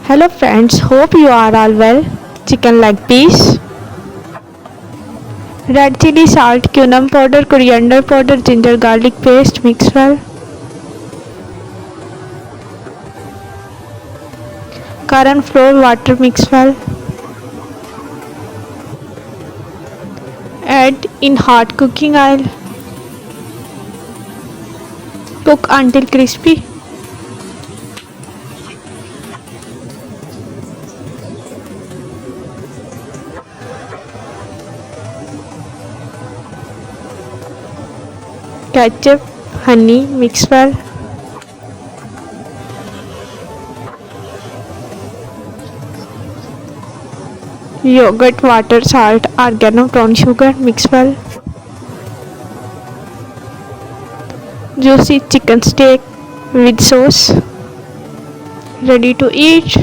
Hello friends, hope you are all well. Chicken leg piece, red chili salt, cumin powder, coriander powder, ginger garlic paste, mix well. Corn flour, water, mix well. Add in hot cooking oil. Cook until crispy. Ketchup, honey, mix well. Yogurt, water, salt, oregano, brown sugar, mix well. Juicy chicken steak with sauce. Ready to eat.